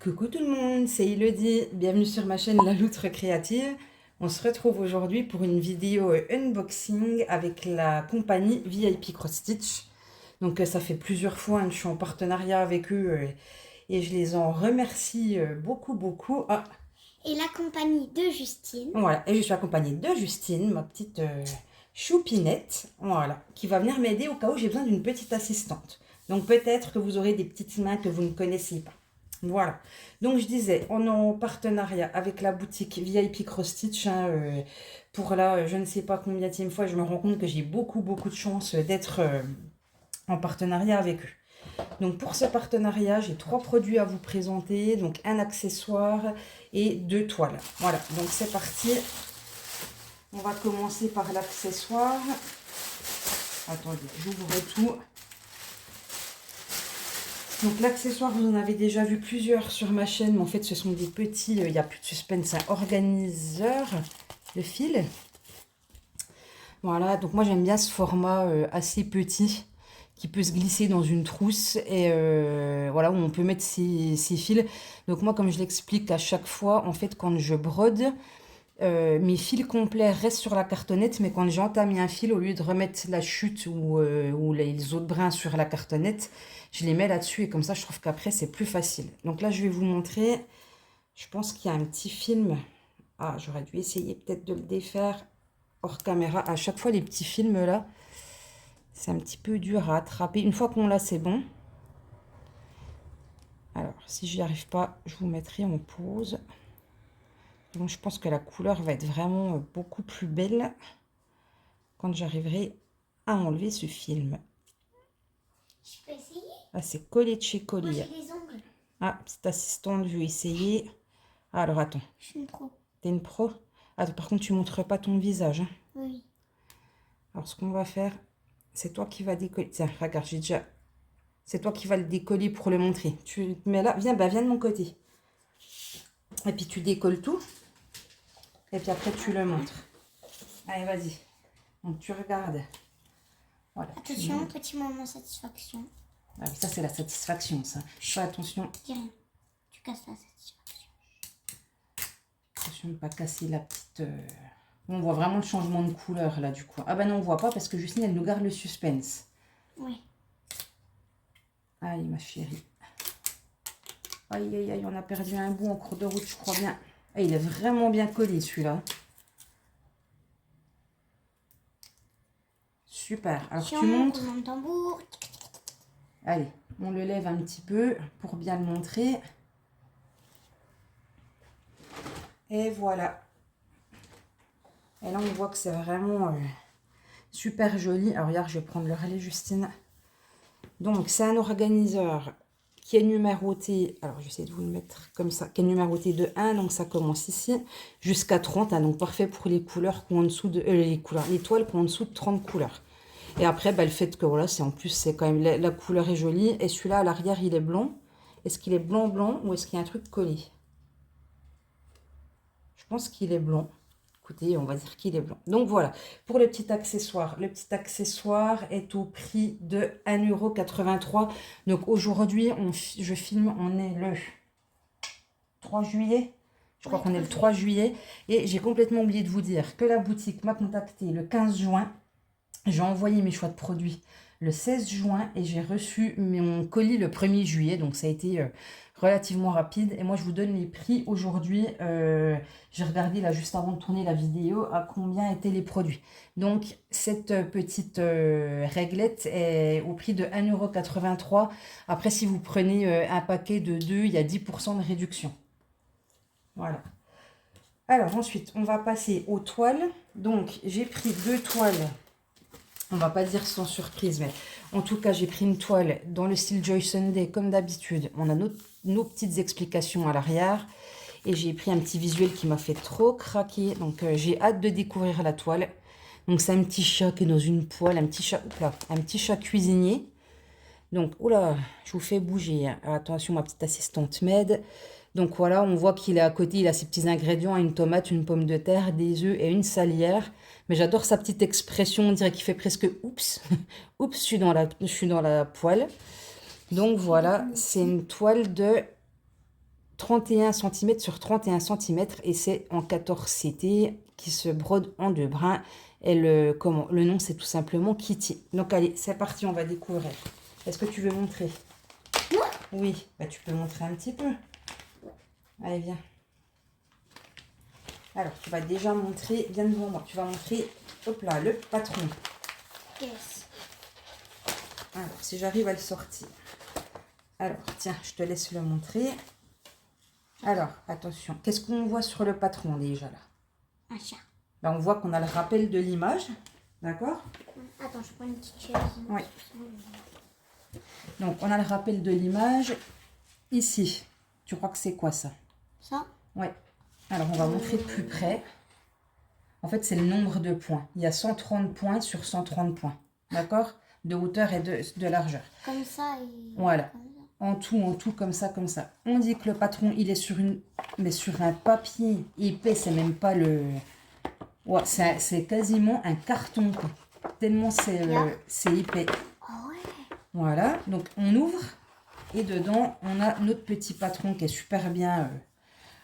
Coucou tout le monde, c'est Elodie, bienvenue sur ma chaîne La Loutre Créative. On se retrouve aujourd'hui pour une vidéo unboxing avec la compagnie VIP Cross Stitch. Donc ça fait plusieurs fois que je suis en partenariat avec eux et je les en remercie beaucoup. Ah, Et la compagnie de Justine. voilà, et je suis accompagnée de Justine, ma petite choupinette, voilà, qui va venir m'aider au cas où j'ai besoin d'une petite assistante. Donc peut-être que vous aurez des petites mains que vous ne connaissez pas. Voilà. Donc je disais, on est en partenariat avec la boutique VIP Cross Stitch. Hein, pour là, je ne sais pas combienième fois, je me rends compte que j'ai beaucoup de chance d'être en partenariat avec eux. Donc pour ce partenariat, j'ai 3 produits à vous présenter. Donc un accessoire et 2 toiles. Voilà, donc c'est parti. On va commencer par l'accessoire. Attendez, j'ouvre tout. Donc l'accessoire, vous en avez déjà vu plusieurs sur ma chaîne, mais en fait ce sont des petits, il n'y a plus de suspense, un organiseur de fil. Voilà, donc moi j'aime bien ce format assez petit, qui peut se glisser dans une trousse, et voilà, où on peut mettre ses fils. Donc moi, comme je l'explique à chaque fois, en fait quand je brode, mes fils complets restent sur la cartonnette, mais quand j'ai entamé un fil, au lieu de remettre la chute ou les autres brins sur la cartonnette, je les mets là-dessus et comme ça, je trouve qu'après, c'est plus facile. Donc là, je vais vous montrer. Je pense qu'il y a un petit film. Ah, j'aurais dû essayer peut-être de le défaire hors caméra. À chaque fois, les petits films là, c'est un petit peu dur à attraper. Une fois qu'on l'a, c'est bon. Alors, si j'y arrive pas, je vous mettrai en pause. Donc, je pense que la couleur va être vraiment beaucoup plus belle quand j'arriverai à enlever ce film. Je peux essayer? Ah, c'est collé de chez Moi, Collier. j'ai des ongles. Ah, petite assistante, je vais essayer. Ah, alors, attends. Je suis une pro. T'es une pro? Attends, par contre, tu montres pas ton visage. Hein. Oui. Alors, ce qu'on va faire, c'est toi qui vas décoller. Tiens, regarde, j'ai déjà... C'est toi qui vas le décoller pour le montrer. Tu te mets là. Viens, bah, viens de mon côté. Et puis, tu décolles tout. Et puis après, tu le montres. Allez, vas-y. Donc, tu regardes. Voilà. Attention, petit moment satisfaction. Ah oui, ça, c'est la satisfaction, ça. Fais attention. Dis rien. Tu casses la satisfaction. Attention de ne pas casser la petite... On voit vraiment le changement de couleur, là, du coup. Ah ben non, on voit pas parce que Justine, elle nous garde le suspense. Oui. Aïe, ma chérie. Aïe, on a perdu un bout en cours de route, je crois bien. Ah, il est vraiment bien collé, celui-là. Super. Alors, tu montres. Tambour. Allez, on le lève un petit peu pour bien le montrer. Et voilà. Et là, on voit que c'est vraiment super joli. Alors, regarde, je vais prendre le relais, Justine. Donc, c'est un organiseur qui est numéroté, alors j'essaie de vous le mettre comme ça, qui est numéroté de 1, donc ça commence ici, jusqu'à 30, hein, donc parfait pour les couleurs qui ont en dessous de, les toiles qui ont en dessous de 30 couleurs. Et après, bah, le fait que voilà, c'est en plus, c'est quand même, la couleur est jolie, et celui-là, à l'arrière, il est blanc. Est-ce qu'il est blanc, ou est-ce qu'il y a un truc collé? Je pense qu'il est blanc. Écoutez, on va dire qu'il est blanc. Donc voilà, pour le petit accessoire. Le petit accessoire est au prix de 1,83 €. Donc aujourd'hui, je filme, on est le 3 juillet. Je crois qu'on est le 3 juillet. Et j'ai complètement oublié de vous dire que la boutique m'a contacté le 15 juin. J'ai envoyé mes choix de produits le 16 juin et j'ai reçu mon colis le 1er juillet. Donc ça a été relativement rapide. Et moi, je vous donne les prix aujourd'hui. J'ai regardé là juste avant de tourner la vidéo à combien étaient les produits. Donc cette petite réglette est au prix de 1,83 €. Après, si vous prenez un paquet de 2, il y a 10% de réduction. Voilà. Alors ensuite, on va passer aux toiles. Donc j'ai pris 2 toiles. On va pas dire sans surprise, mais en tout cas, j'ai pris une toile dans le style Joy Sunday, comme d'habitude. On a nos petites explications à l'arrière. Et j'ai pris un petit visuel qui m'a fait trop craquer. Donc, j'ai hâte de découvrir la toile. Donc, c'est un petit chat qui est dans une poêle, un petit chat cuisinier. Donc, oula, je vous fais bouger. Hein. Attention, ma petite assistante m'aide. Donc voilà, on voit qu'il est à côté, il a ses petits ingrédients, une tomate, une pomme de terre, des œufs et une salière. Mais j'adore sa petite expression, on dirait qu'il fait presque oups. Oups, je suis dans la poêle. Donc voilà, c'est une toile de 31 cm sur 31 cm et c'est en 14 CT qui se brode en 2 brins. Et le nom, c'est tout simplement Kitty. Donc, allez, c'est parti, on va découvrir. Est-ce que tu veux montrer? Oui, bah, tu peux montrer un petit peu. Allez, viens. Alors, tu vas déjà montrer, viens devant moi, tu vas montrer, hop là, le patron. Yes. Alors, si j'arrive à le sortir. Alors, tiens, je te laisse le montrer. Alors, attention, qu'est-ce qu'on voit sur le patron déjà là? Un chat. Là, on voit qu'on a le rappel de l'image, d'accord? Attends, je prends une petite chaise. Oui. Donc, on a le rappel de l'image. Ici, tu crois que c'est quoi ça? Ça? Oui. Alors, on va montrer de plus près. En fait, c'est le nombre de points. Il y a 130 points sur 130 points, d'accord? De hauteur et de largeur. Comme ça et... Voilà. Comme ça. En tout, comme ça, comme ça. On dit que le patron, il est sur un papier épais, c'est même pas le... Ouais, c'est quasiment un carton, quoi. Tellement c'est épais. Oh ouais. Voilà, donc on ouvre et dedans, on a notre petit patron qui est super bien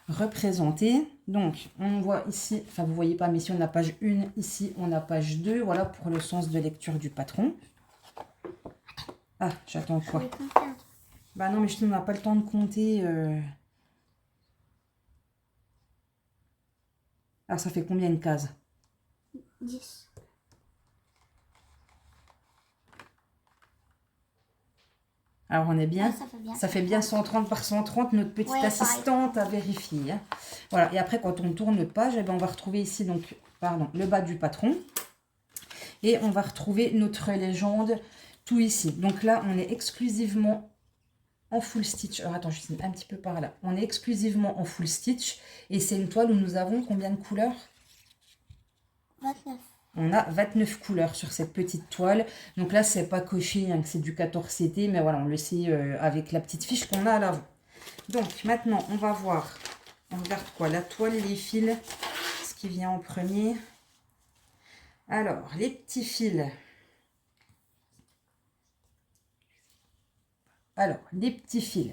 représenté. Donc, on voit ici, enfin vous voyez pas, mais ici on a page 1, ici on a page 2. Voilà pour le sens de lecture du patron. Ah, j'attends quoi? Bah non, mais je n'ai pas le temps de compter. Ah, ça fait combien de cases? 10. Alors, on est bien. Ah, Ça fait bien 130 par 130. Notre petite assistante a vérifié. Hein. Voilà. Et après, quand on tourne notre page, eh ben, on va retrouver ici donc, pardon, le bas du patron. Et on va retrouver notre légende, tout ici. Donc là, on est exclusivement en full stitch. Alors, attends, je suis un petit peu par là. On est exclusivement en full stitch. Et c'est une toile où nous avons combien de couleurs? 29. On a 29 couleurs sur cette petite toile. Donc là, c'est pas coché hein, que c'est du 14 CT, mais voilà, on le sait avec la petite fiche qu'on a à l'avant. Donc maintenant, on va voir. On regarde quoi? La toile, les fils, ce qui vient en premier. Alors, les petits fils. Alors, les petits fils.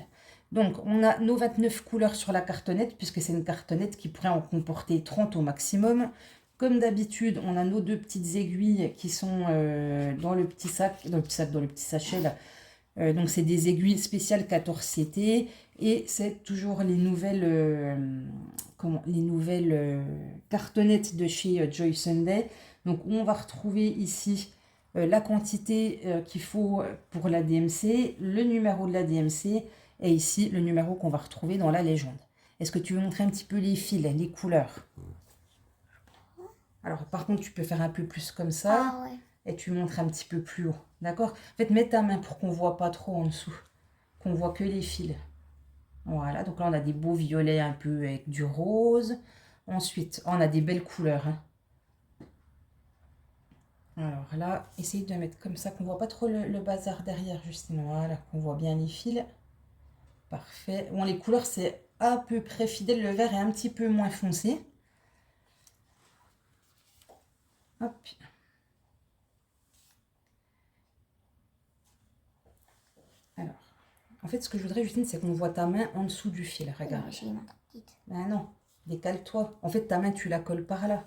Donc, on a nos 29 couleurs sur la cartonnette, puisque c'est une cartonnette qui pourrait en comporter 30 au maximum. Comme d'habitude, on a nos 2 petites aiguilles qui sont dans le petit sachet là. Donc, c'est des aiguilles spéciales 14 CT. Et c'est toujours les nouvelles, cartonnettes de chez Joy Sunday. Donc, on va retrouver ici la quantité qu'il faut pour la DMC, le numéro de la DMC et ici le numéro qu'on va retrouver dans la légende. Est-ce que tu veux montrer un petit peu les fils, les couleurs? Alors par contre tu peux faire un peu plus comme ça et tu montres un petit peu plus haut, d'accord? En fait mets ta main pour qu'on voit pas trop en dessous, qu'on voit que les fils. Voilà, donc là on a des beaux violets un peu avec du rose. Ensuite on a des belles couleurs, hein. Alors là, essayez de mettre comme ça, qu'on ne voit pas trop le bazar derrière, Justine. Voilà, qu'on voit bien les fils. Parfait. Bon, les couleurs, c'est à peu près fidèle. Le vert est un petit peu moins foncé. Hop. Alors, en fait, ce que je voudrais, Justine, c'est qu'on voit ta main en dessous du fil. Regarde. J'ai une autre petite. Ben non, décale-toi. En fait, ta main, tu la colles par là.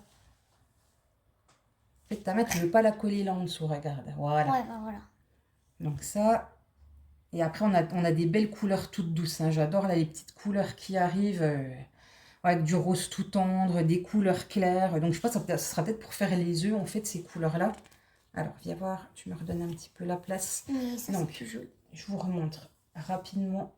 En fait, ta main, tu ne veux pas la coller là en dessous, regarde. Voilà. Ouais, bah voilà. Donc ça, et après on a des belles couleurs toutes douces. Hein. J'adore là les petites couleurs qui arrivent, avec du rose tout tendre, des couleurs claires. Donc je pense que ça sera peut-être pour faire les œufs en fait ces couleurs-là. Alors viens voir, tu me redonnes un petit peu la place. Mais ça, donc c'est joli. je vous remontre rapidement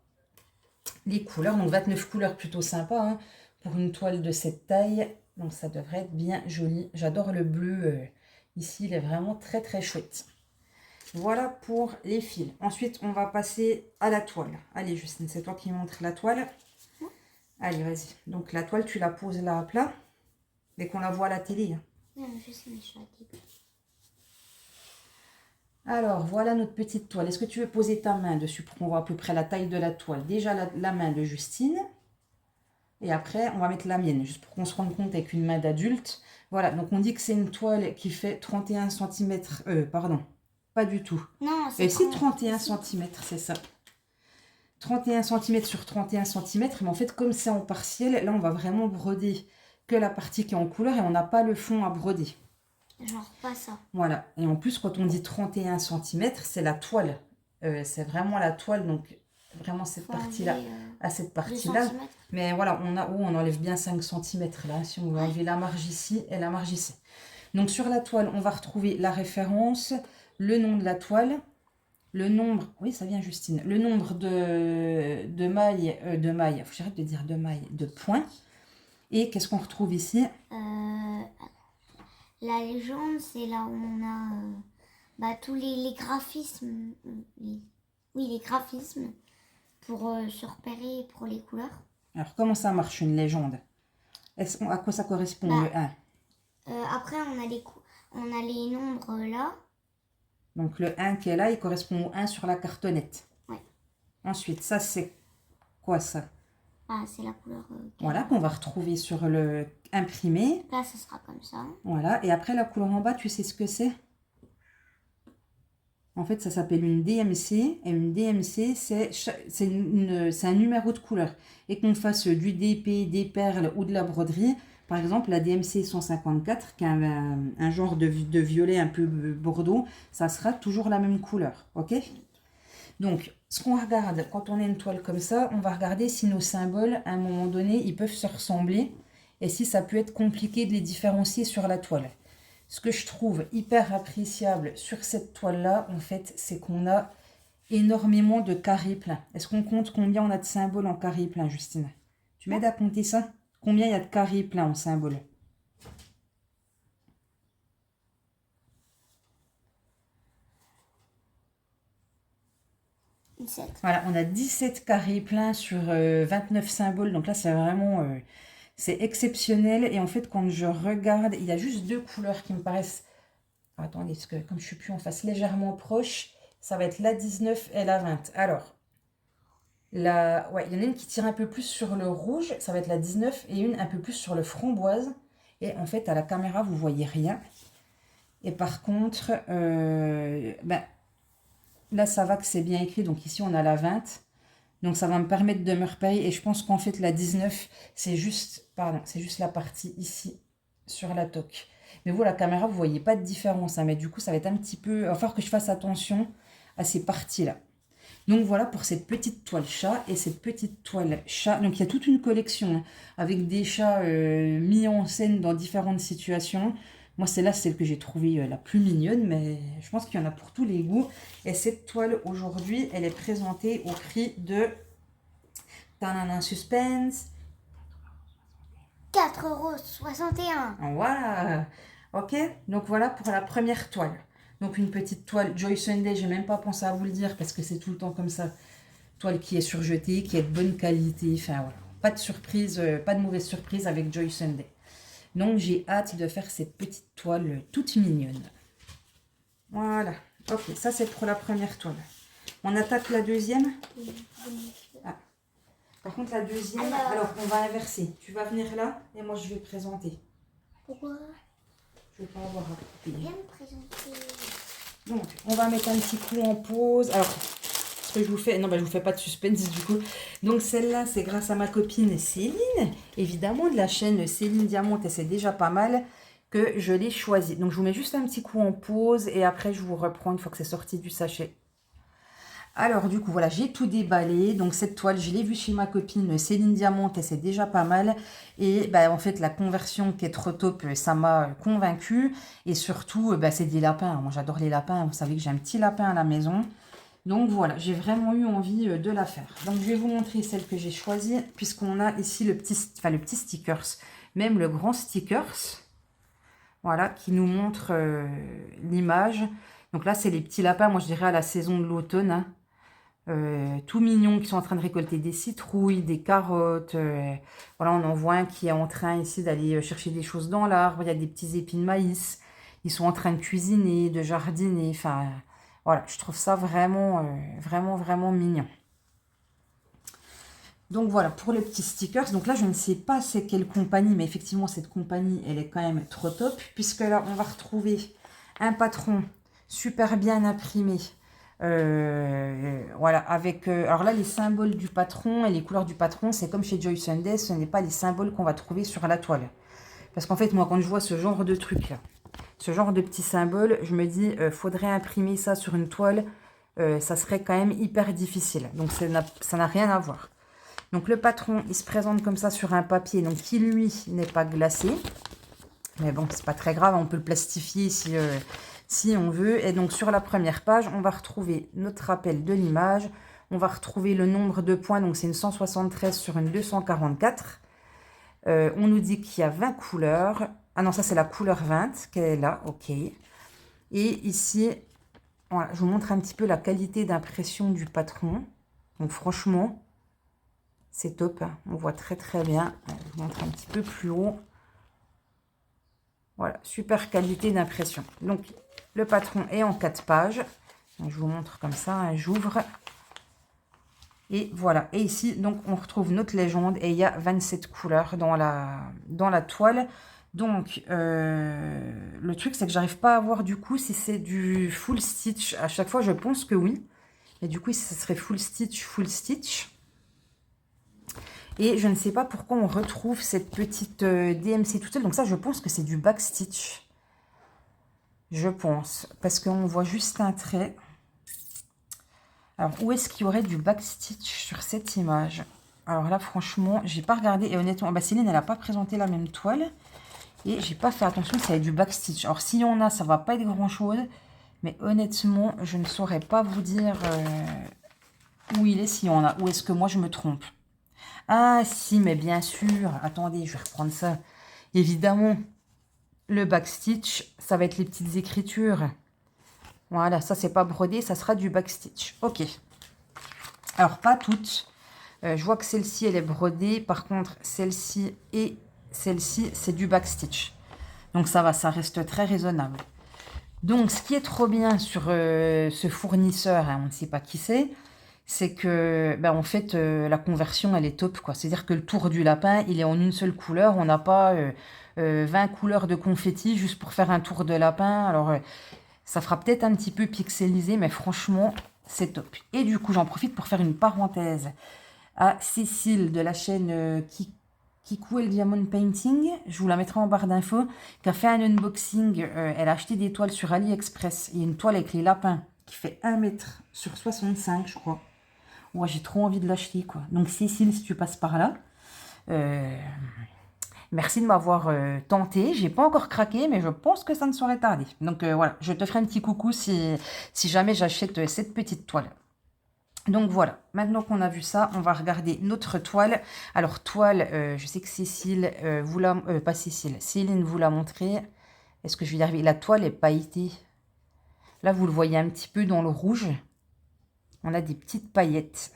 les couleurs. Donc 29 couleurs plutôt sympa hein, pour une toile de cette taille. Donc ça devrait être bien joli. J'adore le bleu. Ici, il est vraiment très très chouette. Voilà pour les fils. Ensuite, on va passer à la toile. Allez, Justine, c'est toi qui montres la toile. Allez, vas-y. Donc, la toile, tu la poses là à plat. Dès qu'on la voit à la télé. Hein. Non, je sais, mais je suis à table. Alors, voilà notre petite toile. Est-ce que tu veux poser ta main dessus pour qu'on voit à peu près la taille de la toile? Déjà, la main de Justine. Et après, on va mettre la mienne, juste pour qu'on se rende compte avec une main d'adulte. Voilà, donc on dit que c'est une toile qui fait 31 cm. Pardon, pas du tout. Non, c'est Et si 31 cm, c'est ça. 31 cm sur 31 cm, mais en fait, comme c'est en partiel, là, on va vraiment broder que la partie qui est en couleur et on n'a pas le fond à broder. Genre pas ça. Voilà. Et en plus, quand on dit 31 cm, c'est la toile. C'est vraiment la toile, donc vraiment cette partie-là à cette partie-là. Mais voilà, on enlève bien 5 cm là, si on veut enlever la marge ici et la marge ici. Donc sur la toile, on va retrouver la référence, le nom de la toile, le nombre, oui ça vient Justine, le nombre de mailles, faut que j'arrête de dire de mailles, de points. Et qu'est-ce qu'on retrouve ici? La légende, c'est là où on a tous les graphismes. Oui, les graphismes pour se repérer pour les couleurs. Alors comment ça marche une légende? À quoi ça correspond le 1? Après, on a les nombres là. Donc le 1 qui est là, il correspond au 1 sur la cartonnette. Ouais. Ensuite, ça c'est quoi ça? C'est la couleur. Voilà, qu'on va retrouver sur le imprimé. Là, ça sera comme ça. Voilà, et après la couleur en bas, tu sais ce que c'est? En fait, ça s'appelle une DMC. Et une DMC, c'est un numéro de couleur. Et qu'on fasse du DP, des perles ou de la broderie. Par exemple, la DMC 154, qui a un genre de violet un peu bordeaux, ça sera toujours la même couleur. Ok? Donc, ce qu'on regarde quand on a une toile comme ça, on va regarder si nos symboles, à un moment donné, ils peuvent se ressembler. Et si ça peut être compliqué de les différencier sur la toile. Ce que je trouve hyper appréciable sur cette toile-là, en fait, c'est qu'on a énormément de carrés pleins. Est-ce qu'on compte combien on a de symboles en carré plein, Justine? Tu m'aides à compter ça? Combien il y a de carrés pleins en symboles? Voilà, on a 17 carrés pleins sur 29 symboles. Donc là, c'est vraiment... c'est exceptionnel. Et en fait, quand je regarde, il y a juste deux couleurs qui me paraissent... Attendez, parce que comme je suis plus en face légèrement proche, ça va être la 19 et la 20. Alors, ouais, il y en a une qui tire un peu plus sur le rouge, ça va être la 19, et une un peu plus sur le framboise. Et en fait, à la caméra, vous voyez rien. Et par contre, là, ça va que c'est bien écrit. Donc ici, on a la 20. Donc ça va me permettre de me repérer. Et je pense qu'en fait, la 19, c'est juste la partie ici, sur la toque. Mais vous, la caméra, vous voyez pas de différence. Hein, mais du coup, ça va être un petit peu... Il va falloir que je fasse attention à ces parties-là. Donc voilà pour cette petite toile chat et cette petite toile chat. Donc il y a toute une collection hein, avec des chats mis en scène dans différentes situations. Moi, celle-là, c'est celle que j'ai trouvée la plus mignonne, mais je pense qu'il y en a pour tous les goûts. Et cette toile, aujourd'hui, elle est présentée au prix de... Tanana suspense. 4,61 €. Voilà. Ok, donc voilà pour la première toile. Donc une petite toile Joy Sunday, j'ai même pas pensé à vous le dire parce que c'est tout le temps comme ça. Toile qui est surjetée, qui est de bonne qualité. Enfin voilà, pas de surprise, pas de mauvaise surprise avec Joy Sunday. Donc j'ai hâte de faire cette petite toile toute mignonne. Voilà. Ok, ça c'est pour la première toile. On attaque la deuxième. Ah. Par contre la deuxième, alors on va inverser. Tu vas venir là et moi je vais présenter. Pourquoi? Je ne vais pas avoir à couper. Viens me présenter. Donc, on va mettre un petit coup en pause. Alors, ce que je vous fais... Non, je vous fais pas de suspense du coup. Donc, celle-là, c'est grâce à ma copine Céline. Évidemment, de la chaîne Céline Diamant. Et c'est déjà pas mal que je l'ai choisie. Donc, je vous mets juste un petit coup en pause. Et après, je vous reprends une fois que c'est sorti du sachet. Alors, du coup, voilà, j'ai tout déballé. Donc, cette toile, je l'ai vue chez ma copine Céline Diamant et c'est déjà pas mal. Et en fait, la conversion qui est trop top, ça m'a convaincue. Et surtout, c'est des lapins. Moi, j'adore les lapins. Vous savez que j'ai un petit lapin à la maison. Donc, voilà, j'ai vraiment eu envie de la faire. Donc, je vais vous montrer celle que j'ai choisie, puisqu'on a ici le petit stickers, même le grand stickers. Voilà, qui nous montre l'image. Donc là, c'est les petits lapins, moi, je dirais à la saison de l'automne, hein. Tout mignons qui sont en train de récolter des citrouilles, des carottes. Voilà, on en voit un qui est en train ici d'aller chercher des choses dans l'arbre. Il y a des petits épis de maïs. Ils sont en train de cuisiner, de jardiner. Enfin, voilà, je trouve ça vraiment, vraiment mignon. Donc voilà, pour les petits stickers. Donc là, je ne sais pas c'est quelle compagnie, mais effectivement, cette compagnie, elle est quand même trop top. Puisque là, on va retrouver un patron super bien imprimé. Voilà, avec... alors là, les symboles du patron et les couleurs du patron, c'est comme chez Joy Sunday, ce n'est pas les symboles qu'on va trouver sur la toile. Parce qu'en fait, moi, quand je vois ce genre de truc là, ce genre de petits symboles, je me dis, faudrait imprimer ça sur une toile, ça serait quand même hyper difficile. Donc, ça n'a rien à voir. Donc, le patron, il se présente comme ça sur un papier, donc qui, lui, n'est pas glacé. Mais bon, c'est pas très grave, on peut le plastifier si on veut. Et donc, sur la première page, on va retrouver notre rappel de l'image. On va retrouver le nombre de points, donc c'est une 173 sur une 244. On nous dit qu'il y a 20 couleurs. Ah non, ça c'est la couleur 20 qu'elle est là, ok. Et ici, voilà, je vous montre un petit peu la qualité d'impression du patron. Donc franchement, c'est top, hein. On voit très très bien. Je vous montre un petit peu plus haut. Voilà, super qualité d'impression. Donc, le patron est en 4 pages. Donc, je vous montre comme ça, hein, j'ouvre. Et voilà. Et ici, donc, on retrouve notre légende. Et il y a 27 couleurs dans la toile. Donc, le truc, c'est que j'arrive pas à voir du coup si c'est du full stitch. À chaque fois, je pense que oui. Mais du coup, ce serait full stitch, full stitch. Et je ne sais pas pourquoi on retrouve cette petite DMC toute seule. Donc ça, je pense que c'est du backstitch. Je pense. Parce qu'on voit juste un trait. Alors, où est-ce qu'il y aurait du backstitch sur cette image? Alors là, franchement, j'ai pas regardé. Et honnêtement, bah, Céline, elle n'a pas présenté la même toile. Et j'ai pas fait attention que ça ait du backstitch. Alors, s'il y en a, ça va pas être grand-chose. Mais honnêtement, je ne saurais pas vous dire où il est, s'il y en a. Ou est-ce que moi, je me trompe? Ah, si, mais bien sûr. Attendez, je vais reprendre ça. Évidemment, le backstitch, ça va être les petites écritures. Voilà, ça, c'est pas brodé, ça sera du backstitch. Ok. Alors, pas toutes. Je vois que celle-ci, elle est brodée. Par contre, celle-ci et celle-ci, c'est du backstitch. Donc, ça va, ça reste très raisonnable. Donc, ce qui est trop bien sur ce fournisseur, hein, on ne sait pas qui c'est que, ben, en fait, la conversion, elle est top, quoi. C'est-à-dire que le tour du lapin, il est en une seule couleur. On n'a pas 20 couleurs de confetti juste pour faire un tour de lapin. Alors, ça fera peut-être un petit peu pixelisé, mais franchement, c'est top. Et du coup, j'en profite pour faire une parenthèse à Cécile de la chaîne Kikou et le Diamond Painting. Je vous la mettrai en barre d'infos. Qui a fait un unboxing. Elle a acheté des toiles sur AliExpress. Il y a une toile avec les lapins qui fait 1 mètre sur 65, je crois. Ouais, j'ai trop envie de l'acheter, quoi. Donc, Cécile, si tu passes par là, merci de m'avoir tenté. J'ai pas encore craqué, mais je pense que ça ne saurait tarder. Donc, voilà, je te ferai un petit coucou si jamais j'achète cette petite toile. Donc, voilà. Maintenant qu'on a vu ça, on va regarder notre toile. Alors, toile, je sais que Cécile, pas Cécile, Céline vous l'a montré. Est-ce que je vais y arriver? La toile est pailletée. Là, vous le voyez un petit peu dans le rouge. On a des petites paillettes.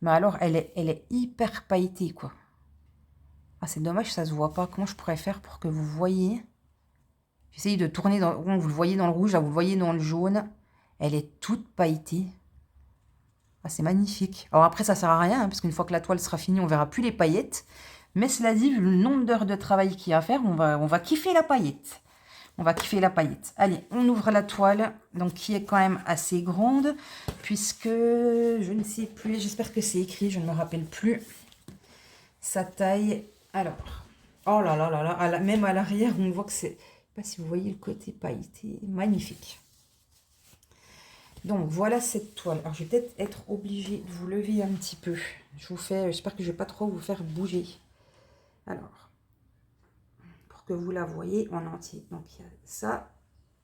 Mais alors, elle est hyper pailletée, quoi. Ah, c'est dommage, ça se voit pas. Comment je pourrais faire pour que vous voyez? J'essaye de tourner dans... Bon, vous le voyez dans le rouge, là, vous le voyez dans le jaune. Elle est toute pailletée. Ah, c'est magnifique. Alors après, ça sert à rien, hein, parce qu'une fois que la toile sera finie, on verra plus les paillettes. Mais cela dit, vu le nombre d'heures de travail qu'il y a à faire, on va kiffer la paillette. On va kiffer la paillette. Allez, on ouvre la toile, donc qui est quand même assez grande, puisque je ne sais plus, j'espère que c'est écrit, je ne me rappelle plus. Sa taille, alors, oh là là là là, même à l'arrière, on voit que c'est, je ne sais pas si vous voyez le côté pailleté, magnifique. Donc voilà cette toile. Alors je vais peut-être être obligée de vous lever un petit peu. Je vous fais, j'espère que je ne vais pas trop vous faire bouger. Alors. Que vous la voyez en entier. Donc il y a ça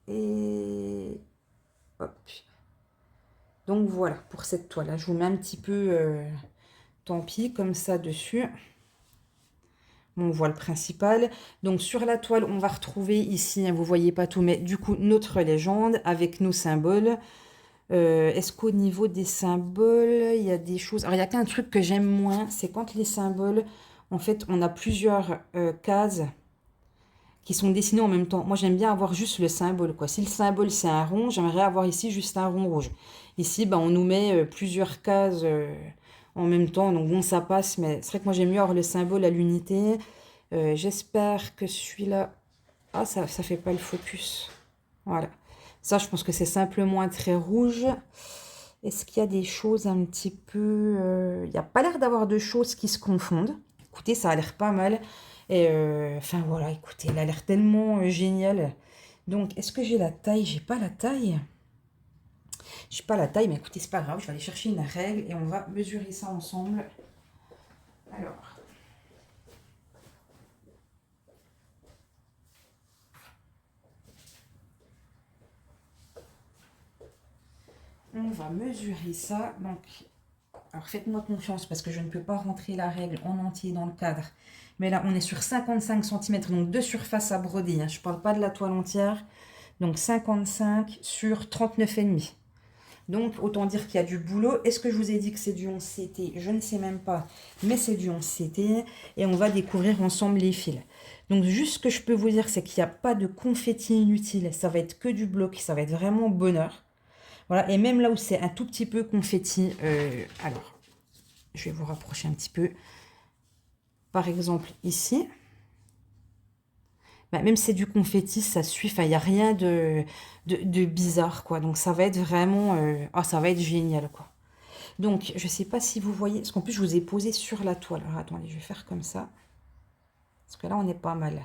et hop. Donc voilà pour cette toile là. Je vous mets un petit peu tant pis comme ça dessus. Bon, on voit le principal. Donc sur la toile, on va retrouver ici, hein, vous voyez pas tout, mais du coup notre légende avec nos symboles. Est-ce qu'au niveau des symboles, il y a des choses... Alors il y a qu'un truc que j'aime moins, c'est quand les symboles, en fait, on a plusieurs cases qui sont dessinés en même temps. Moi, j'aime bien avoir juste le symbole, quoi. Si le symbole, c'est un rond, j'aimerais avoir ici juste un rond rouge. Ici, ben, on nous met plusieurs cases en même temps. Donc, bon, ça passe, mais c'est vrai que moi, j'aime mieux avoir le symbole à l'unité. J'espère que celui-là... Ah, ça fait pas le focus. Voilà. Ça, je pense que c'est simplement un trait rouge. Est-ce qu'il y a des choses un petit peu... Il n'y a pas l'air d'avoir de choses qui se confondent. Écoutez, ça a l'air pas mal. Et enfin voilà, écoutez, elle a l'air tellement géniale. Donc, est-ce que j'ai la taille? J'ai pas la taille. J'ai pas la taille, mais écoutez, c'est pas grave. Je vais aller chercher une règle et on va mesurer ça ensemble. Alors, on va mesurer ça. Donc, alors faites-moi confiance parce que je ne peux pas rentrer la règle en entier dans le cadre. Mais là, on est sur 55 cm, donc deux surfaces à broder. Hein. Je ne parle pas de la toile entière. Donc 55 sur 39,5. Donc, autant dire qu'il y a du boulot. Est-ce que je vous ai dit que c'est du 11 CT? Je ne sais même pas, mais c'est du 11 CT. Et on va découvrir ensemble les fils. Donc, juste ce que je peux vous dire, c'est qu'il n'y a pas de confetti inutile. Ça va être que du bloc. Ça va être vraiment bonheur. Voilà. Et même là où c'est un tout petit peu confetti, alors, je vais vous rapprocher un petit peu. Par exemple, ici. Bah, même si c'est du confetti, ça suit. Enfin, il n'y a rien de bizarre, quoi. Donc, ça va être vraiment... ça va être génial, quoi. Donc, je ne sais pas si vous voyez... Parce qu'en plus, je vous ai posé sur la toile. Alors, attendez, je vais faire comme ça. Parce que là, on est pas mal.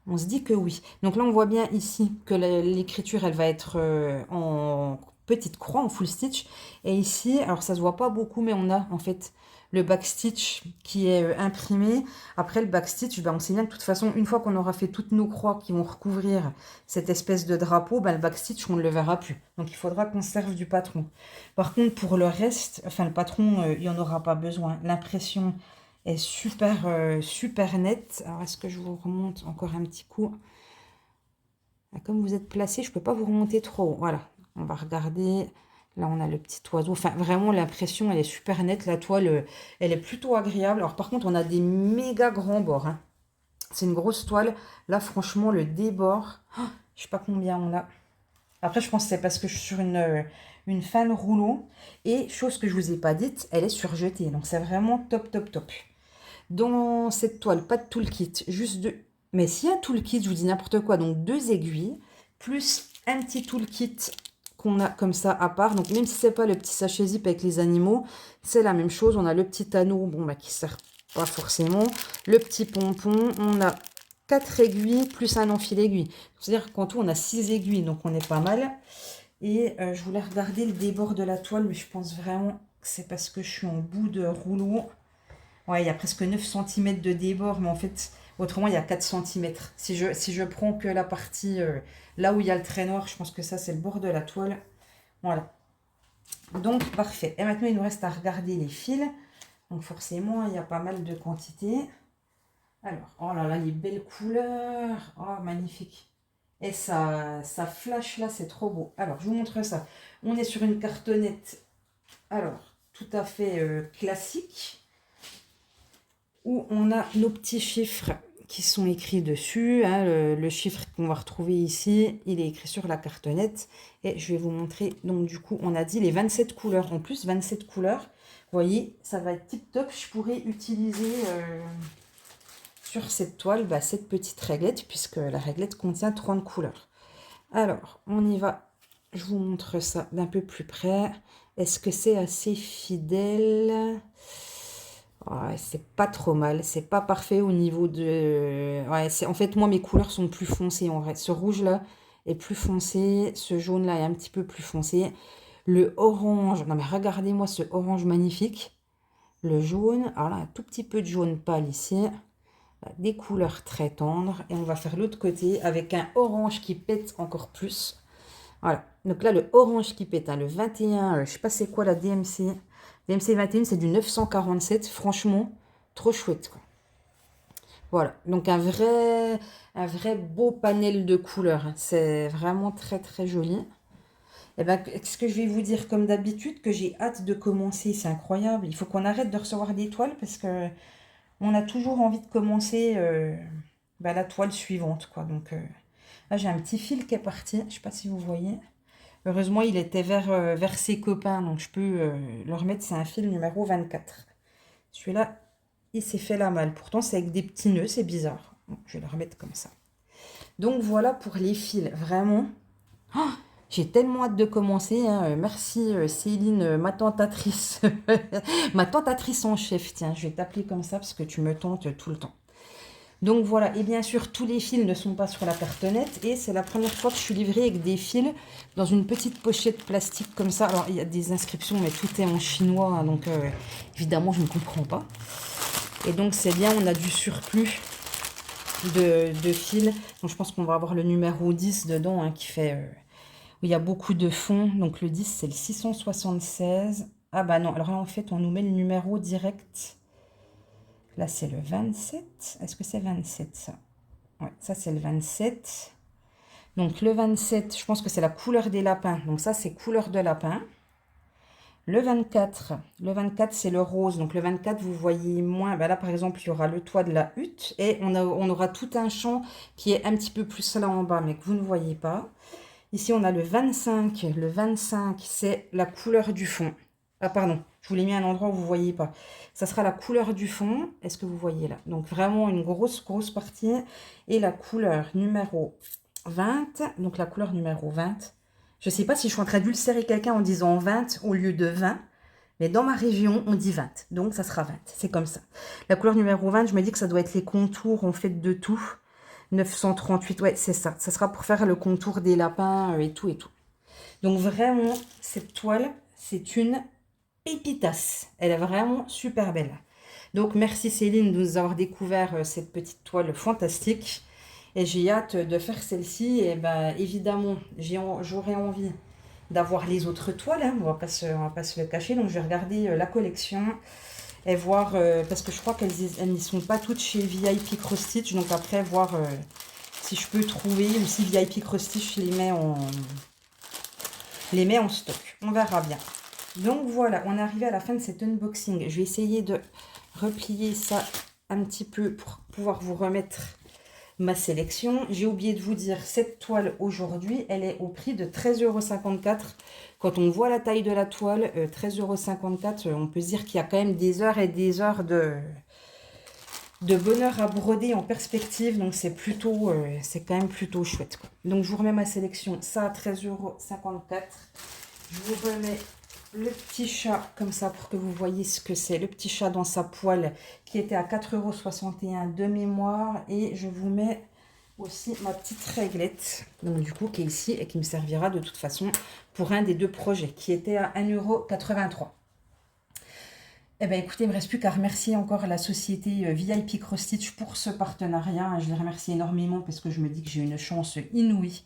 On se dit que oui. Donc là, on voit bien ici que l'écriture, elle va être en petite croix, en full stitch. Et ici, alors ça se voit pas beaucoup, mais on a en fait le backstitch qui est imprimé. Après le backstitch, ben, on sait bien que de toute façon, une fois qu'on aura fait toutes nos croix qui vont recouvrir cette espèce de drapeau, ben, le backstitch, on ne le verra plus. Donc il faudra qu'on serve du patron. Par contre, pour le reste, enfin le patron, il n'y en aura pas besoin. L'impression est super, super nette. Alors, est-ce que je vous remonte encore un petit coup? Comme vous êtes placé, je ne peux pas vous remonter trop haut. Voilà, on va regarder. Là, on a le petit oiseau. Enfin, vraiment, l'impression, elle est super nette. La toile, elle est plutôt agréable. Alors, par contre, on a des méga grands bords. Hein. C'est une grosse toile. Là, franchement, le débord, je ne sais pas combien on a. Après, je pense que c'est parce que je suis sur une fan rouleau. Et chose que je ne vous ai pas dite, elle est surjetée. Donc, c'est vraiment top, top, top. Dans cette toile, pas de toolkit, juste deux. Mais s'il y a un toolkit, je vous dis n'importe quoi, donc deux aiguilles, plus un petit toolkit qu'on a comme ça à part. Donc même si c'est pas le petit sachet zip avec les animaux, c'est la même chose. On a le petit anneau, bon bah qui sert pas forcément. Le petit pompon, on a 4 aiguilles plus un enfil aiguille. C'est-à-dire qu'en tout, on a 6 aiguilles, donc on est pas mal. Et je voulais regarder le débord de la toile, mais je pense vraiment que c'est parce que je suis en bout de rouleau. Ouais, il y a presque 9 cm de débord, mais en fait, autrement, il y a 4 cm. Si je prends que la partie là où il y a le trait noir, je pense que ça, c'est le bord de la toile. Voilà. Donc, parfait. Et maintenant, il nous reste à regarder les fils. Donc, forcément, il y a pas mal de quantité. Alors, oh là là, les belles couleurs. Oh, magnifique. Et ça flash là, c'est trop beau. Alors, je vous montre ça. On est sur une cartonnette, alors, tout à fait classique, où on a nos petits chiffres qui sont écrits dessus. Hein, le chiffre qu'on va retrouver ici, il est écrit sur la cartonnette. Et je vais vous montrer. Donc, du coup, on a dit les 27 couleurs. En plus, 27 couleurs. Vous voyez, ça va être tip top. Je pourrais utiliser sur cette toile cette petite réglette, puisque la réglette contient 30 couleurs. Alors, on y va. Je vous montre ça d'un peu plus près. Est-ce que c'est assez fidèle? Ouais, c'est pas trop mal, c'est pas parfait au niveau de... Ouais, en fait, moi, mes couleurs sont plus foncées, en vrai. Ce rouge-là est plus foncé, ce jaune-là est un petit peu plus foncé. Le orange, non mais regardez-moi ce orange magnifique. Le jaune, alors là, un tout petit peu de jaune pâle ici. Des couleurs très tendres. Et on va faire l'autre côté avec un orange qui pète encore plus. Voilà, donc là, le orange qui pète, hein, le 21, je sais pas c'est quoi la DMC. DMC 21, c'est du 947. Franchement, trop chouette, quoi. Voilà, donc un vrai beau panel de couleurs. Hein. C'est vraiment très, très joli. Et ben, ce que je vais vous dire comme d'habitude, que j'ai hâte de commencer, c'est incroyable. Il faut qu'on arrête de recevoir des toiles parce que on a toujours envie de commencer la toile suivante, quoi. Donc là, j'ai un petit fil qui est parti. Je sais pas si vous voyez. Heureusement, il était vers ses copains, donc je peux le remettre. C'est un fil numéro 24. Celui-là, il s'est fait la malle. Pourtant, c'est avec des petits nœuds, c'est bizarre. Bon, je vais le remettre comme ça. Donc, voilà pour les fils. Vraiment, oh, J'ai tellement hâte de commencer, hein. Merci Céline, ma tentatrice. Ma tentatrice en chef, tiens, je vais t'appeler comme ça parce que tu me tentes tout le temps. Donc voilà, et bien sûr, tous les fils ne sont pas sur la cartonnette. Et c'est la première fois que je suis livrée avec des fils dans une petite pochette plastique comme ça. Alors, il y a des inscriptions, mais tout est en chinois, hein, donc évidemment, je ne comprends pas. Et donc, c'est bien, on a du surplus de fils. Donc, je pense qu'on va avoir le numéro 10 dedans, hein, qui fait... où il y a beaucoup de fonds. Donc, le 10, c'est le 676. Ah bah non, alors là, en fait, on nous met le numéro direct... Là, c'est le 27. Est-ce que c'est 27, ça? Ouais, ça, c'est le 27. Donc, le 27, je pense que c'est la couleur des lapins. Donc, ça, c'est couleur de lapin. Le 24, c'est le rose. Donc, le 24, vous voyez moins. Ben là, par exemple, il y aura le toit de la hutte. Et on aura tout un champ qui est un petit peu plus là en bas, mais que vous ne voyez pas. Ici, on a le 25. Le 25, c'est la couleur du fond. Ah, pardon. Je vous l'ai mis à un endroit où vous ne voyez pas. Ça sera la couleur du fond. Est-ce que vous voyez là? Donc, vraiment une grosse partie. Et la couleur numéro 20. Donc, la couleur numéro 20. Je ne sais pas si je suis en train d'ulcérer quelqu'un en disant 20 au lieu de 20. Mais dans ma région, on dit 20. Donc, ça sera 20. C'est comme ça. La couleur numéro 20, je me dis que ça doit être les contours, en fait, de tout. 938, ouais, c'est ça. Ça sera pour faire le contour des lapins et tout et tout. Donc, vraiment, cette toile, c'est une... épitasse. Elle est vraiment super belle. Donc, merci Céline de nous avoir découvert cette petite toile fantastique. Et j'ai hâte de faire celle-ci. Et ben, évidemment, j'aurais envie d'avoir les autres toiles. Hein. On va pas se le cacher. Donc, je vais regarder la collection et voir, parce que je crois qu'elles n'y sont pas toutes chez VIP Cross Stitch. Donc, après, voir si je peux trouver ou si VIP Cross Stitch les met en stock. On verra bien. Donc voilà, on est arrivé à la fin de cet unboxing. Je vais essayer de replier ça un petit peu pour pouvoir vous remettre ma sélection. J'ai oublié de vous dire, cette toile aujourd'hui, elle est au prix de 13,54 €. Quand on voit la taille de la toile, 13,54 €, on peut se dire qu'il y a quand même des heures et des heures de bonheur à broder en perspective. Donc c'est plutôt, c'est quand même plutôt chouette, quoi. Donc je vous remets ma sélection, ça à 13,54 €. Je vous remets le petit chat comme ça pour que vous voyez ce que c'est. Le petit chat dans sa poêle qui était à 4,61 € de mémoire. Et je vous mets aussi ma petite réglette, donc du coup qui est ici et qui me servira de toute façon pour un des deux projets qui était à 1,83 €. Eh bien écoutez, il ne me reste plus qu'à remercier encore la société VIP Cross Stitch pour ce partenariat. Je les remercie énormément parce que je me dis que j'ai une chance inouïe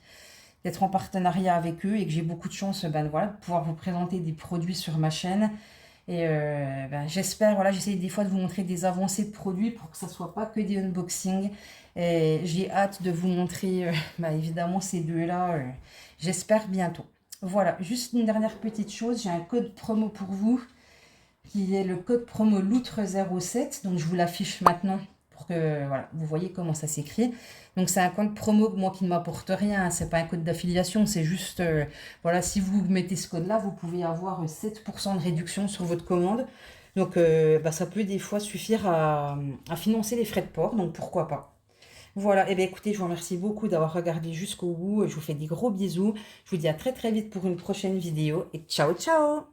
d'être en partenariat avec eux et que j'ai beaucoup de chance voilà, de pouvoir vous présenter des produits sur ma chaîne. Et j'espère, voilà, j'essaie des fois de vous montrer des avancées de produits pour que ça ne soit pas que des unboxings. Et j'ai hâte de vous montrer évidemment ces deux-là, j'espère bientôt. Voilà, juste une dernière petite chose, j'ai un code promo pour vous qui est le code promo Loutre07. Donc je vous l'affiche maintenant pour que voilà, vous voyez comment ça s'écrit. Donc c'est un code promo moi qui ne m'apporte rien, hein, c'est pas un code d'affiliation, c'est juste voilà, si vous mettez ce code là, vous pouvez avoir 7% de réduction sur votre commande. Donc ça peut des fois suffire à financer les frais de port, donc pourquoi pas. Voilà, et bien écoutez, je vous remercie beaucoup d'avoir regardé jusqu'au bout, je vous fais des gros bisous, je vous dis à très très vite pour une prochaine vidéo et ciao ciao.